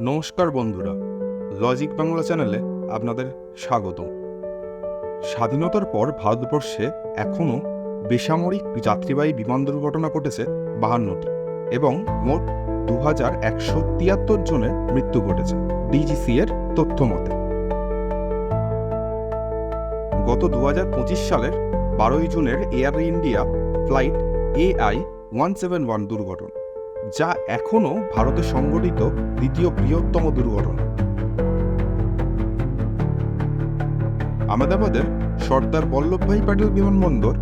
নমস্কার বন্ধুরা, লজিক বাংলা চ্যানেলে আপনাদের স্বাগত। স্বাধীনতার পর ভারতবর্ষে এখনও বেসামরিক যাত্রীবাহী বিমান দুর্ঘটনা ঘটেছে 52টি এবং মোট 2173 জনের মৃত্যু ঘটেছে ডিজিসি এর তথ্য মতে। গত 2025 সালের 12 জুনের এয়ার ইন্ডিয়া ফ্লাইট AI-171 দুর্ঘটনা, যা এখনও ভারতে সংঘটিত দ্বিতীয় বৃহত্তম দুর্ঘটনা। আহমেদাবাদের সর্দার বল্লভভাই প্যাটেল বিমানবন্দর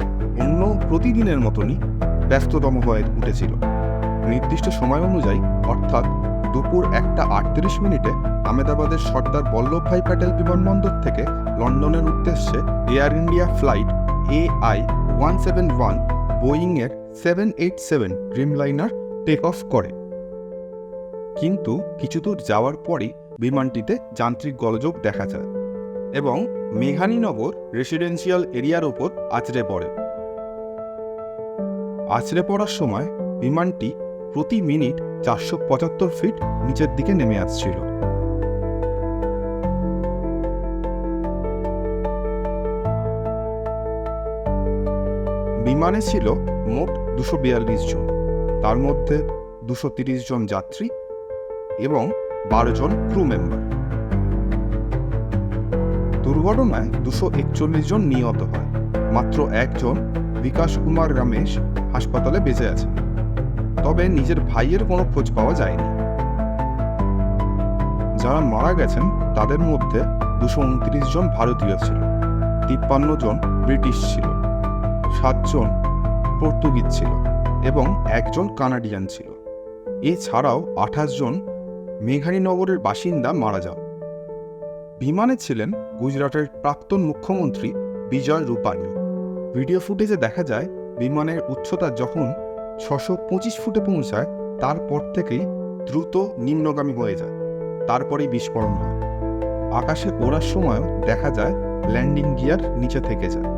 অন্য প্রতিদিনের মতনই ব্যস্ততম হয়ে উঠেছিল। নির্দিষ্ট সময় অনুযায়ী অর্থাৎ দুপুর 1:38 আহমেদাবাদের সর্দার বল্লভভাই প্যাটেল বিমানবন্দর থেকে লন্ডনের উদ্দেশ্যে এয়ার ইন্ডিয়া ফ্লাইট AI-171 বোয়িংয়ের 787 ড্রিমলাইনার টেক অফ করে। কিন্তু কিছু দূর যাওয়ার পরই বিমানটিতে যান্ত্রিক গোলযোগ দেখা যায় এবং মেঘানীনগর রেসিডেন্সিয়াল এরিয়ার ওপর আছড়ে পড়ে। আছড়ে পড়ার সময় বিমানটি প্রতি মিনিট 475 ফিট নিচের দিকে নেমে আসছিল। বিমানে ছিল মোট 242 জন, তার মধ্যে 230 জন যাত্রী এবং 12 জন ক্রু মেম্বার। দুর্ঘটনায় 241 জন নিহত হয়, মাত্র একজন বিকাশ কুমার রমেশ হাসপাতালে বেঁচে আছে, তবে নিজের ভাইয়ের কোনো খোঁজ পাওয়া যায়নি। যারা মারা গেছেন তাদের মধ্যে 229 জন ভারতীয় ছিল, 53 জন ব্রিটিশ ছিল, 7 জন পর্তুগিজ ছিল এবং 1 জন কানাডিয়ান ছিল। এছাড়াও 28 জন মেঘানীনগরের বাসিন্দা মারা যান। বিমানে ছিলেন গুজরাটের প্রাক্তন মুখ্যমন্ত্রী বিজয় রূপানি। ভিডিও ফুটেজে দেখা যায় বিমানের উচ্চতা যখন 625 ফুটে পৌঁছায় তারপর থেকেই দ্রুত নিম্নগামী হয়ে যায়, তারপরেই বিস্ফোরণ হয়। আকাশে ওড়ার সময়ও দেখা যায় ল্যান্ডিং গিয়ার নিচে থেকে যায়।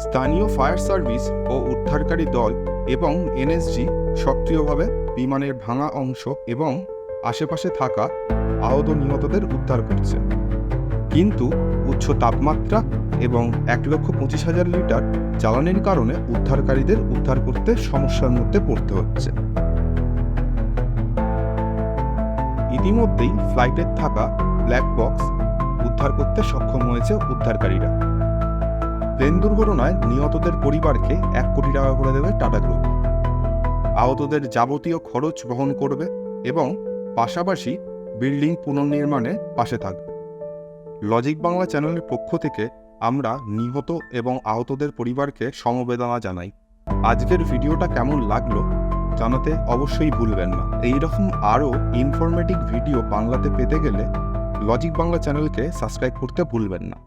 স্থানীয় ফায়ার সার্ভিস ও উদ্ধারকারী দল এবং এনএসজি সক্রিয়ভাবে বিমানের ভাঙা অংশ এবং আশেপাশে থাকা আহত নিহতদের উদ্ধার করছে, কিন্তু উচ্চ তাপমাত্রা এবং 1,25,000 লিটার জ্বালানির কারণে উদ্ধারকারীদের উদ্ধার করতে সমস্যার মধ্যে পড়তে হচ্ছে। ইতিমধ্যেই ফ্লাইটের থাকা ব্ল্যাক বক্স উদ্ধার করতে সক্ষম হয়েছে উদ্ধারকারীরা। প্লেন দুর্ঘটনায় নিহতদের পরিবারকে 1 কোটি টাকা করে দেবে টাটা গ্রুপ। আহতদের যাবতীয় খরচ বহন করবে এবং পাশাপাশি বিল্ডিং পুনর্নির্মাণে পাশে থাকবে। লজিক বাংলা চ্যানেলের পক্ষ থেকে আমরা নিহত এবং আহতদের পরিবারকে সমবেদনা জানাই। আজকের ভিডিওটা কেমন লাগলো জানাতে অবশ্যই ভুলবেন না। এইরকম আরও ইনফরমেটিভ ভিডিও বাংলাতে পেতে গেলে লজিক বাংলা চ্যানেলকে সাবস্ক্রাইব করতে ভুলবেন না।